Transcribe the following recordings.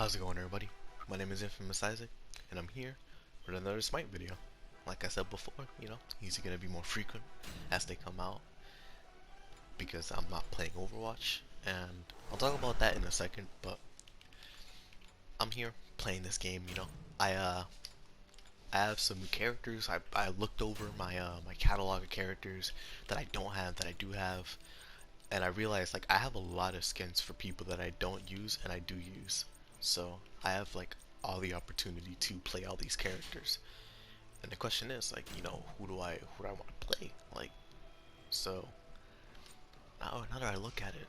How's it going, everybody? My name is Infamous Isaac, and I'm here with another SMITE video. Like I said before, these are gonna be more frequent as they come out because I'm not playing Overwatch, and I'll talk about that in a second. But I'm here playing this game. I have some new characters. I looked over my catalog of characters that I don't have that I do have, and I realized like I have a lot of skins for people that I don't use and I do use. So I have like all the opportunity to play all these characters. And the question is like, who do I want to play? Like, so now that I look at it,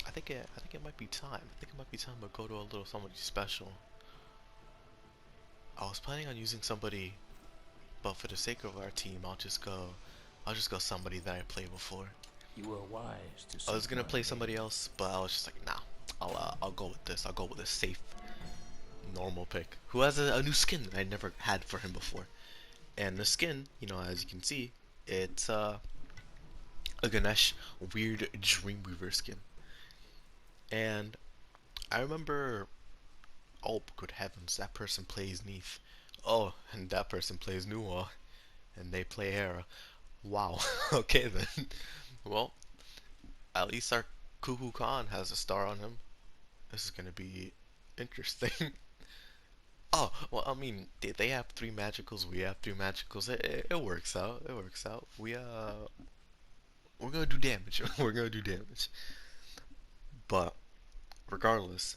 I think it might be time. I think it might be time to go to a little somebody special. I was planning on using somebody, but for the sake of our team, I'll just go somebody that I played before. You were wise to. I was gonna play somebody else, but I was just like, nah. I'll go with this. I'll go with a safe, normal pick who has a new skin that I never had for him before. And the skin, as you can see, it's a Ganesha weird Dreamweaver skin. And I remember, oh good heavens, that person plays Neath. Oh, and that person plays Nuwa, and they play Hera. Wow. Okay then. Well, at least our Kuku Khan has a star on him. This is gonna be interesting. Oh, well, I mean, they have three magicals, we have three magicals. It works out. It works out. We're gonna do damage. We're gonna do damage. But regardless,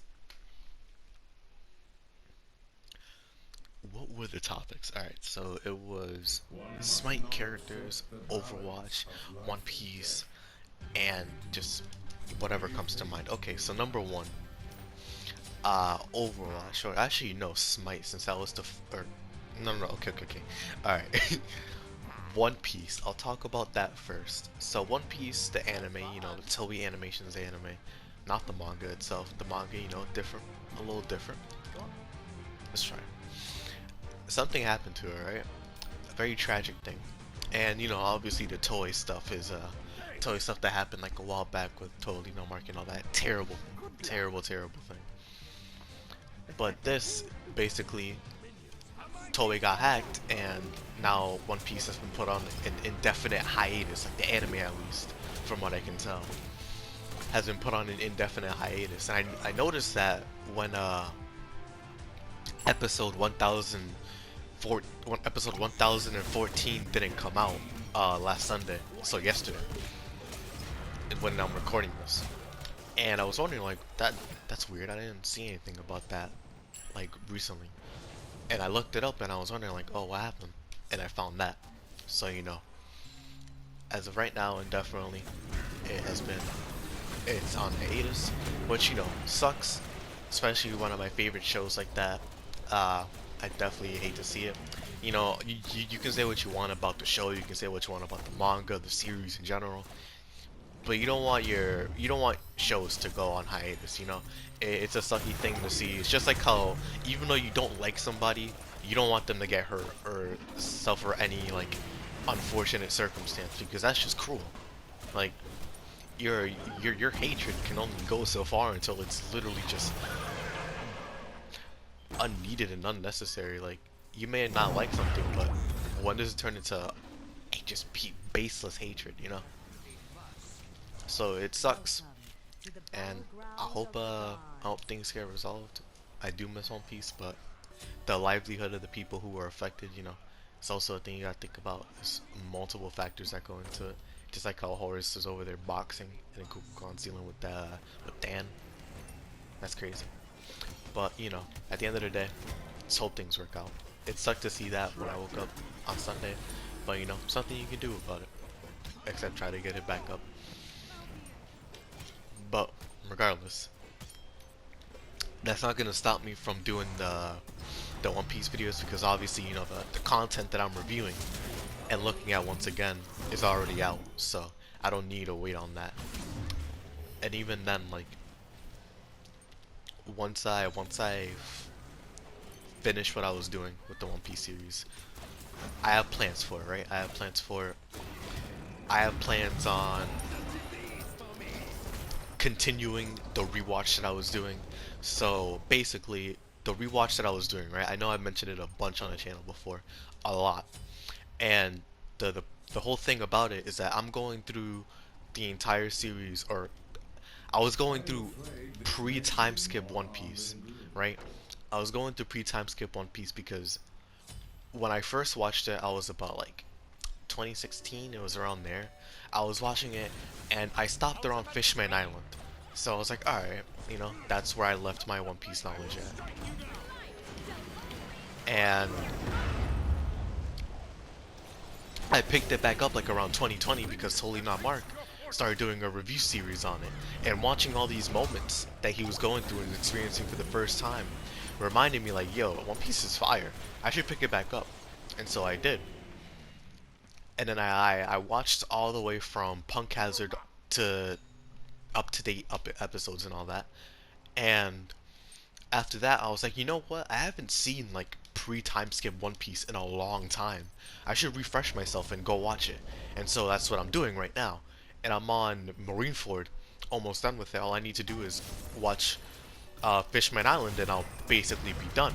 what were the topics? All right, so it was Smite characters, Overwatch, One Piece, and just whatever comes to mind. Okay, so number one. Overwatch, or actually no, Smite, since that was the no, okay, alright. One Piece, I'll talk about that first. So One Piece, the anime, the Toei Animations anime, not the manga itself. The manga, different, a little different. Let's try. Something happened to her, right? A very tragic thing. And obviously the toy stuff is toy stuff that happened like a while back with Totally No Mark and all that terrible thing. But this, basically, Toei got hacked, and now One Piece has been put on an indefinite hiatus, like the anime at least, from what I can tell, has been put on an indefinite hiatus. And I noticed that when episode 1014 didn't come out last Sunday, so yesterday, when I'm recording this. And I was wondering, like, that's weird. I didn't see anything about that, like, recently. And I looked it up, and I was wondering, like, oh, what happened? And I found that. So, as of right now, indefinitely, it's on hiatus, which, sucks. Especially one of my favorite shows like that. I definitely hate to see it. You can say what you want about the show, you can say what you want about the manga, the series in general. But you don't want shows to go on hiatus, It's a sucky thing to see. It's just like how, even though you don't like somebody, you don't want them to get hurt or suffer any, like, unfortunate circumstance, because that's just cruel. Like, your hatred can only go so far until it's literally just unneeded and unnecessary. Like, you may not like something, but when does it turn into just baseless hatred, So it sucks, and I hope things get resolved. I do miss One Piece, but the livelihood of the people who are affected, it's also a thing you gotta think about. There's multiple factors that go into it. Just like how Horace is over there boxing and then Kukulkan's dealing with Dan. That's crazy. But at the end of the day, let's hope things work out. It sucked to see that when I woke up on Sunday, but something you can do about it, except try to get it back up. But regardless, that's not gonna stop me from doing the One Piece videos, because obviously the content that I'm reviewing and looking at once again is already out, so I don't need to wait on that. And even then, like, once I finish what I was doing with the One Piece series, I have plans for it, right? I have plans on continuing the rewatch that I was doing. So basically, the rewatch that I was doing, right? I know I mentioned it a bunch on the channel before, a lot. And the the, the whole thing about it is that I'm going through the entire series, or I was going through pre-time skip One Piece, right? I was going through pre-time skip One Piece because when I first watched it, I was about like 2016, it was around there. I was watching it and I stopped around Fishman Island. So I was like, alright, that's where I left my One Piece knowledge at. And I picked it back up like around 2020 because Holy Not Mark started doing a review series on it. And watching all these moments that he was going through and experiencing for the first time reminded me like, yo, One Piece is fire. I should pick it back up. And so I did. And then I watched all the way from Punk Hazard to up to date episodes and all that. And after that, I was like, you know what? I haven't seen like pre-time skip One Piece in a long time. I should refresh myself and go watch it. And so that's what I'm doing right now. And I'm on Marineford, almost done with it. All I need to do is watch Fishman Island, and I'll basically be done.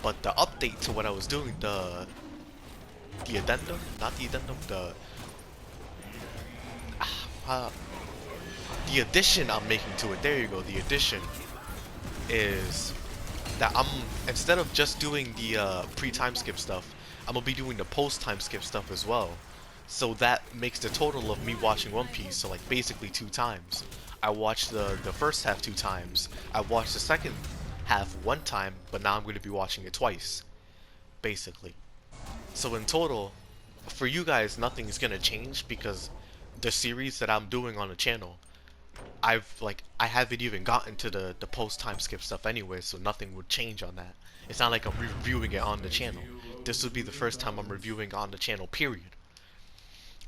But the update to what I was doing, the addendum, not the addendum, uh, the addition I'm making to it. There you go. The addition is that instead of just doing the pre-time skip stuff, I'm gonna be doing the post-time skip stuff as well. So that makes the total of me watching One Piece, so like basically 2 times. I watched the first half 2 times. I watched the second half 1 time, but now I'm going to be watching it twice, basically. So in total, for you guys, nothing is gonna change because the series that I'm doing on the channel, I haven't even gotten to the post time skip stuff anyway, so nothing would change on that. It's not like I'm reviewing it on the channel. This would be the first time I'm reviewing on the channel, period.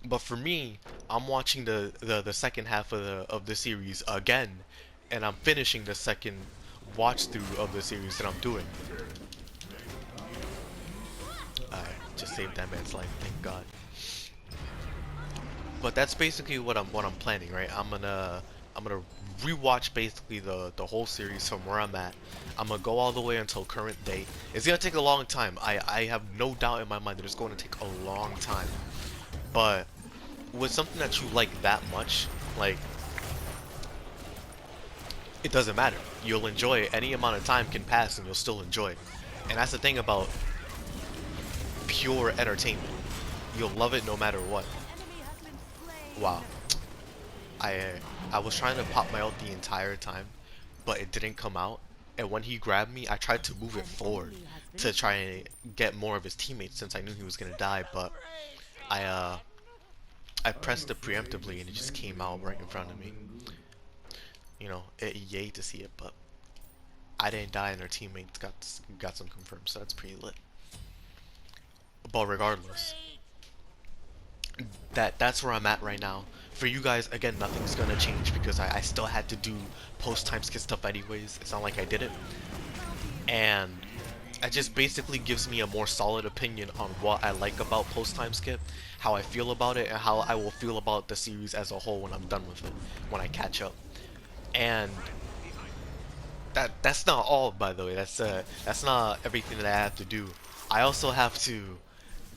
But for me, I'm watching the second half of the series again, and I'm finishing the second watch through of the series that I'm doing. I just saved that man's life, thank God. But that's basically what I'm planning, right? I'm gonna rewatch basically the whole series from where I'm at. I'm gonna go all the way until current day. It's gonna take a long time. I have no doubt in my mind that it's going to take a long time. But with something that you like that much, like, it doesn't matter. You'll enjoy it. Any amount of time can pass and you'll still enjoy it. And that's the thing about pure entertainment. You'll love it no matter what. Wow. I was trying to pop my ult the entire time, but it didn't come out. And when he grabbed me, I tried to move it forward to try and get more of his teammates since I knew he was gonna die. But I pressed it preemptively and it just came out right in front of me. Yay to see it, but I didn't die and our teammates got some confirmed, so that's pretty lit. But regardless, that's where I'm at right now. For you guys, again, nothing's gonna change because I still had to do post-time skip stuff anyways. It's not like I didn't. And it just basically gives me a more solid opinion on what I like about post-time skip, how I feel about it, and how I will feel about the series as a whole when I'm done with it, when I catch up. And that's not all, by the way. That's not everything that I have to do. I also have to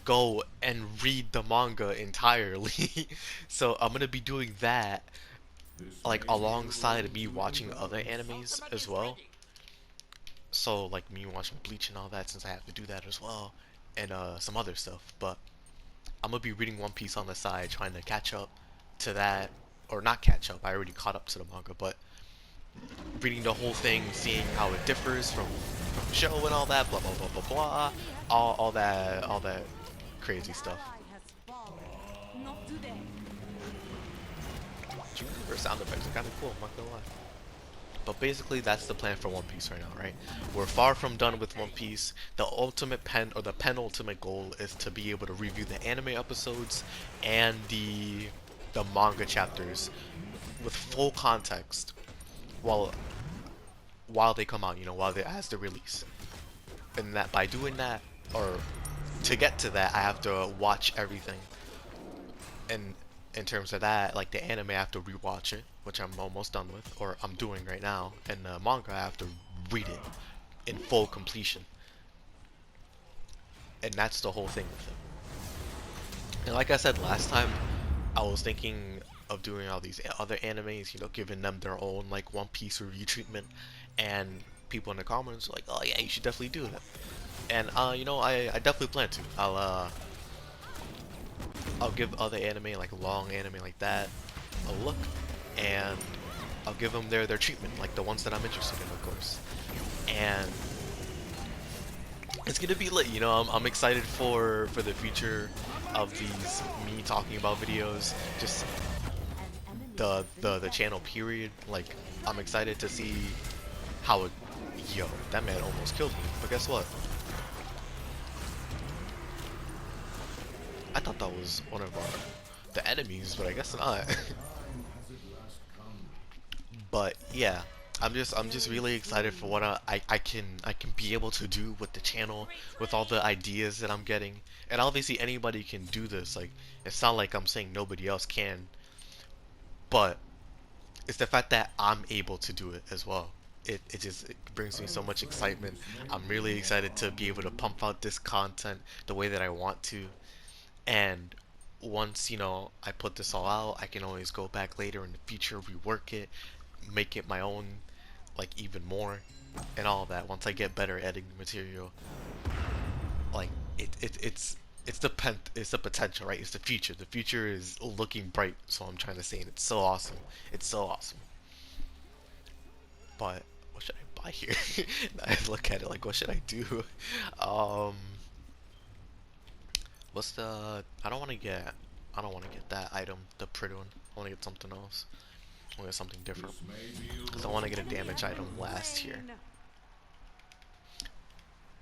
go and read the manga entirely. So I'm gonna be doing that like alongside me watching other animes as well. So like me watching Bleach and all that, since I have to do that as well, and some other stuff. But I'm gonna be reading One Piece on the side, trying to catch up to that, or not catch up. I already caught up to the manga, but reading the whole thing, seeing how it differs from the show and all that, blah blah blah blah blah, all that crazy stuff. Juniper sound effects are kind of cool, I'm not gonna lie. But basically, that's the plan for One Piece right now, right? We're far from done with One Piece. The ultimate the penultimate goal is to be able to review the anime episodes and the manga chapters with full context while they come out, as the release. And that by doing that, or to get to that, I have to watch everything. And in terms of that, like the anime, I have to rewatch it, which I'm almost done with, or I'm doing right now, and the manga, I have to read it in full completion, and that's the whole thing with it. And like I said last time, I was thinking of doing all these other animes, you know, giving them their own like One Piece review treatment, and people in the comments were like, oh yeah, you should definitely do that. And you know, I definitely plan to. I'll give other anime, like long anime like that, a look, and I'll give them their treatment, like the ones that I'm interested in, of course. And it's gonna be lit, you know. I'm excited for the future of these me talking about videos, just the channel period. Like I'm excited to see how it. Yo, that man almost killed me. But guess what? I thought that was one of the enemies, but I guess not. But yeah, I'm just really excited for what I can be able to do with the channel, with all the ideas that I'm getting. And obviously anybody can do this. Like it's not like I'm saying nobody else can, but it's the fact that I'm able to do it as well. It brings me so much excitement. I'm really excited to be able to pump out this content the way that I want to. And once, you know, I put this all out, I can always go back later in the future, rework it, make it my own, like even more, and all of that. Once I get better editing material, like it's the potential, right? It's the future. The future is looking bright. So I'm trying to say, and it's so awesome. It's so awesome. But what should I buy here? I look at it like, what should I do? Um, what's the? I don't want to get that item, the pretty one. I want to get something else. I want to get something different. Because I want to get a damage item last here.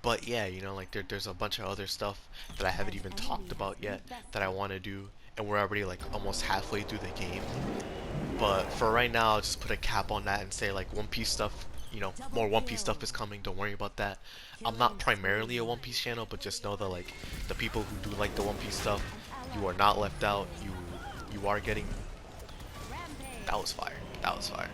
But yeah, you know, like there's a bunch of other stuff that I haven't even talked about yet that I want to do, and we're already like almost halfway through the game. But for right now, I'll just put a cap on that and say like One Piece stuff, you know, more One Piece stuff is coming. Don't worry about that. I'm not primarily a One Piece channel, but just know that like the people who do like the One Piece stuff, you are not left out. You are getting. That was fire. That was fire.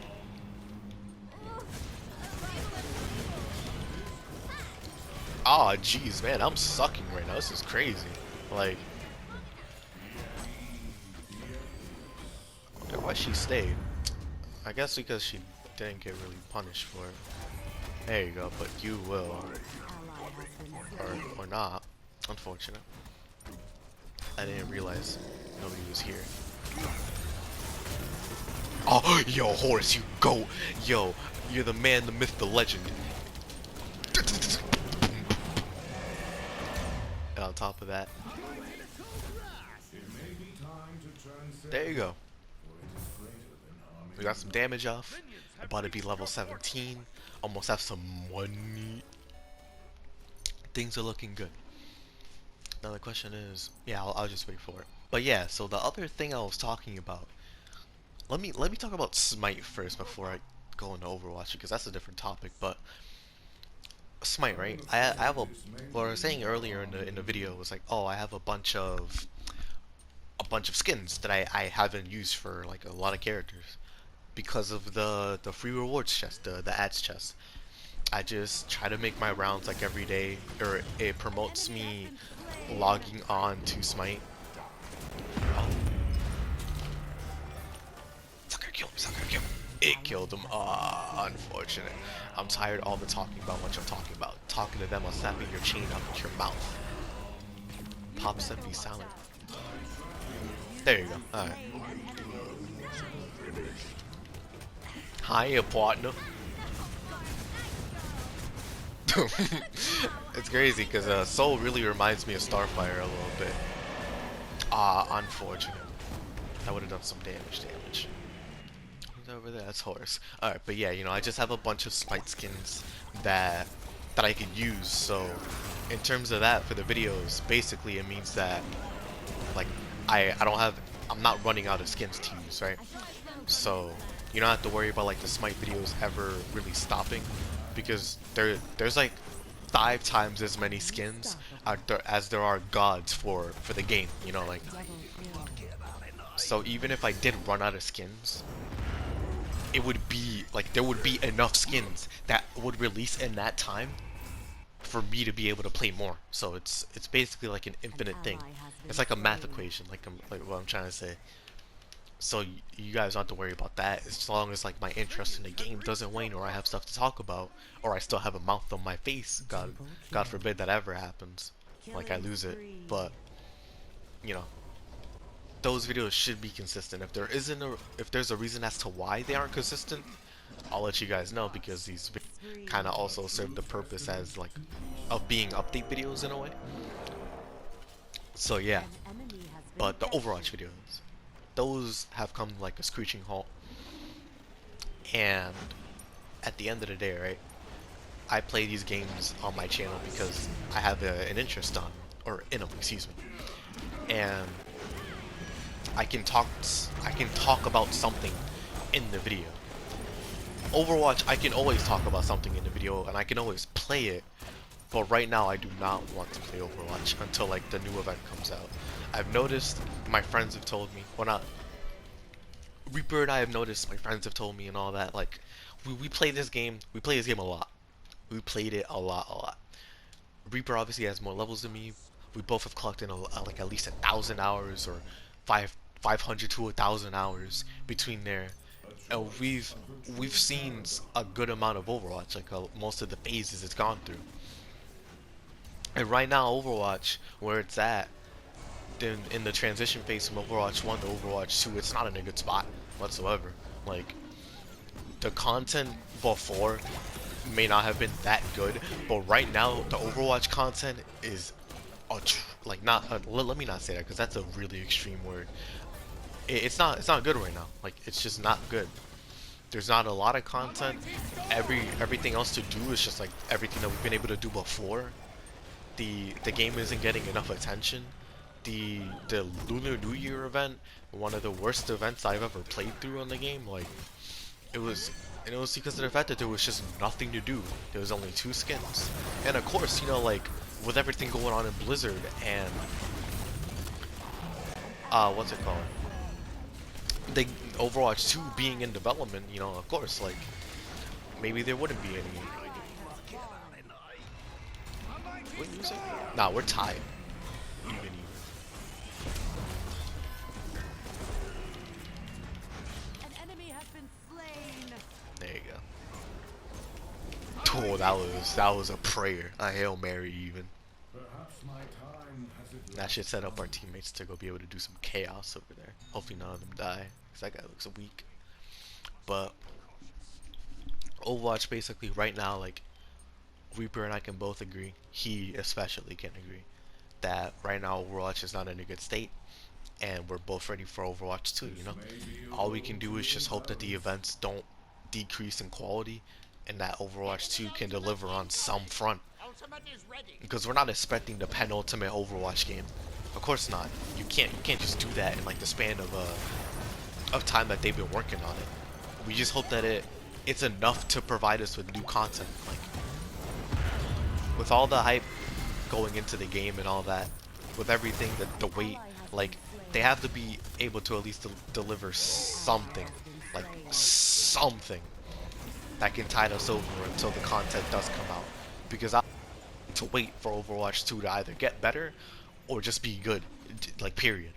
Ah, jeez, man, I'm sucking right now. This is crazy. Like, I wonder why she stayed. I guess because she didn't get really punished for it. There you go, but you will. Or not. Unfortunate. I didn't realize nobody was here. Oh, yo, Horus, you go! Yo, you're the man, the myth, the legend. And on top of that, there you go. We got some damage off. About to be level 17. Almost have some money. Things are looking good. Now the question is, yeah, I'll just wait for it. But yeah, so the other thing I was talking about. Let me talk about Smite first before I go into Overwatch because that's a different topic. But Smite, right? I have a what I was saying earlier in the video was like, oh, I have a bunch of skins that I haven't used for like a lot of characters because of the free rewards chest, the ads chest. I just try to make my rounds like every day, or it promotes me logging on to Smite. Oh, sucker kill him, sucker kill him. It killed him. Ah, unfortunate. I'm tired all the talking about what I'm talking about. Talking to them while snapping your chain out of your mouth. Pop said be silent. There you go. Alright. Hiya, partner. It's crazy because Soul really reminds me of Starfire a little bit. Ah, unfortunate. That would have done some damage. Who's over there? That's Horus. Alright, but yeah, you know, I just have a bunch of Smite skins that I could use. So, in terms of that for the videos, basically it means that like I'm not running out of skins to use, right? So you don't have to worry about like the Smite videos ever really stopping because there's like 5 times as many skins as there are gods for the game, you know, like So even if I did run out of skins, it would be like there would be enough skins that would release in that time for me to be able to play more. So it's basically like an infinite thing. It's like a math equation, like what I'm trying to say. So you guys don't have to worry about that as long as like my interest in the game doesn't wane, or I have stuff to talk about, or I still have a mouth on my face. God forbid that ever happens. Like I lose it. But you know, those videos should be consistent. If there's a reason as to why they aren't consistent, I'll let you guys know, because these kind of also serve the purpose as like of being update videos in a way. So yeah, but the Overwatch videos, those have come like a screeching halt. And at the end of the day, right, I play these games on my channel because I have an interest on, or in them, excuse me. And I can talk about something in the video. Overwatch, I can always talk about something in the video and I can always play it, but right now I do not want to play Overwatch until like the new event comes out. I've noticed, my friends have told me, well, not Reaper, and I have noticed, my friends have told me and all that, like we play this game a lot. We played it a lot. Reaper obviously has more levels than me. We both have clocked in like at least 1,000 hours, or 500 to 1,000 hours between there. And we've seen a good amount of Overwatch, like most of the phases it's gone through. And right now, Overwatch, where it's at, then in the transition phase from Overwatch 1 to Overwatch 2, it's not in a good spot whatsoever. Like, the content before may not have been that good, but right now, the Overwatch content is like not let me not say that, because that's a really extreme word. It's not good right now. Like, it's just not good. There's not a lot of content. Everything else to do is just like everything that we've been able to do before. The game isn't getting enough attention. The Lunar New Year event, one of the worst events I've ever played through on the game. Like, it was, and it was because of the fact that there was just nothing to do. There was only 2 skins, and of course, you know, like with everything going on in Blizzard and what's it called? The Overwatch 2 being in development, you know, of course, like maybe there wouldn't be any. What music? Nah, we're tied. Even. There you go. Oh, that was a prayer, a Hail Mary even. That should set up our teammates to go be able to do some chaos over there. Hopefully none of them die, because that guy looks weak. But Overwatch, basically right now, like Reaper and I can both agree, he especially can agree, that right now Overwatch is not in a good state, and we're both ready for Overwatch 2, you know? All we can do is just hope that the events don't decrease in quality, and that Overwatch 2 can deliver on some front. Because we're not expecting the penultimate Overwatch game. Of course not. You can't just do that in like the span of time that they've been working on it. We just hope that it's enough to provide us with new content. Like, with all the hype going into the game and all that, with everything, the wait, like they have to be able to at least deliver something, like something that can tide us over until the content does come out. Because I to wait for Overwatch 2 to either get better or just be good, like period.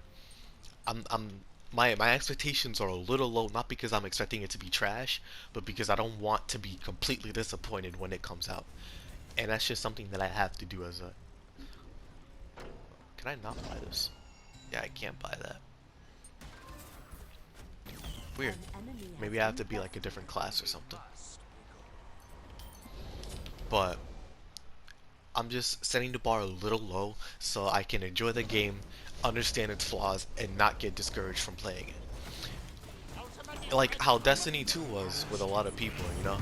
My expectations are a little low, not because I'm expecting it to be trash, but because I don't want to be completely disappointed when it comes out. And that's just something that I have to do as a... Can I not buy this? Yeah, I can't buy that. Weird. Maybe I have to be like a different class or something. But I'm just setting the bar a little low so I can enjoy the game, understand its flaws, and not get discouraged from playing it. Like how Destiny 2 was with a lot of people, you know?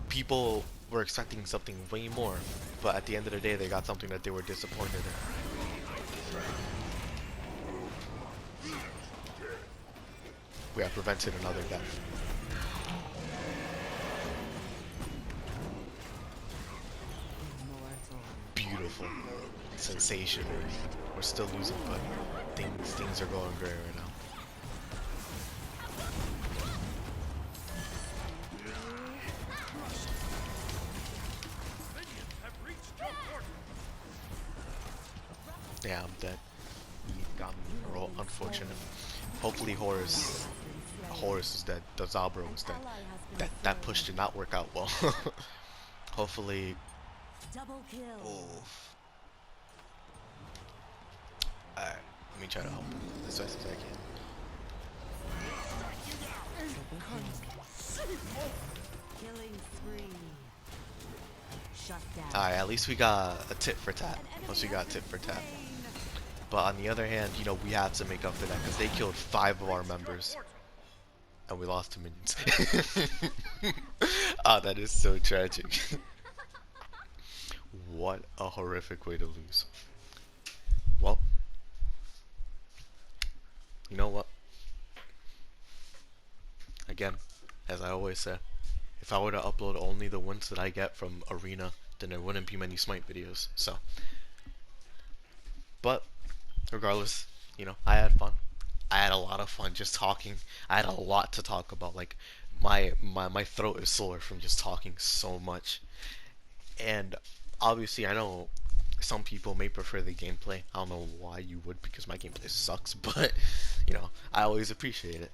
People were expecting something way more, but at the end of the day they got something that they were disappointed in. We have prevented another death. Beautiful. Sensational. We're still losing, but things are going great right now. Yeah, I'm dead. He got me, bro. Unfortunate. Hopefully Horus is dead. The Zabro is dead. That push did not work out well. Hopefully. Oh. Alright, let me try to help him as best as I can. Alright, at least we got a tit for tat. Once we got tit for tat. But on the other hand, you know, we have to make up for that because they killed 5 of our members. And we lost to minions. Ah, that is so tragic. What a horrific way to lose. Well, you know what? Again, as I always say, if I were to upload only the wins that I get from Arena, then there wouldn't be many Smite videos. So, but regardless, you know, I had fun. I had a lot of fun just talking. I had a lot to talk about. Like my throat is sore from just talking so much. And obviously, I know some people may prefer the gameplay. I don't know why you would, because my gameplay sucks. But you know, I always appreciate it.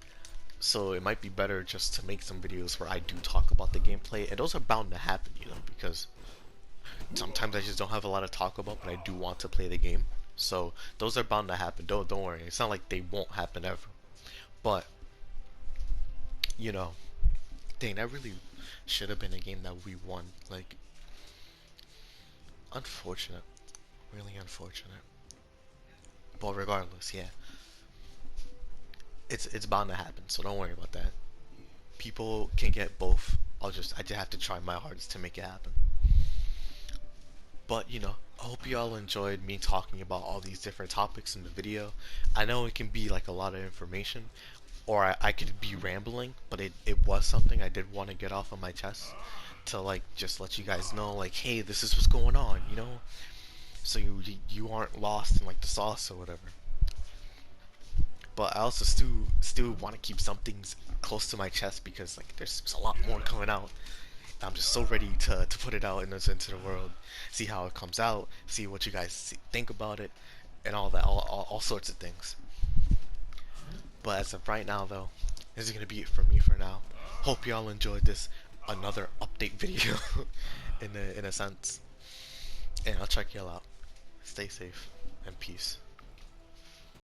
So it might be better just to make some videos where I do talk about the gameplay, and those are bound to happen, you know, because sometimes I just don't have a lot to talk about, but I do want to play the game. So those are bound to happen. Don't worry. It's not like they won't happen ever. But you know, dang, that really should have been a game that we won. Like, unfortunate, really unfortunate. But regardless, yeah, it's bound to happen. So don't worry about that. People can get both. I just have to try my hardest to make it happen. But you know, I hope you all enjoyed me talking about all these different topics in the video. I know it can be like a lot of information, or I could be rambling, but it was something I did want to get off of my chest to like just let you guys know, like, hey, this is what's going on, you know, so you aren't lost in like the sauce or whatever. But I also still want to keep some things close to my chest because like there's a lot more coming out. I'm just so ready to put it out into the world, see how it comes out, see what you guys think about it, and all that, all sorts of things. But as of right now, though, this is gonna be it for me for now. Hope y'all enjoyed this another update video in a sense, and I'll check y'all out. Stay safe and peace.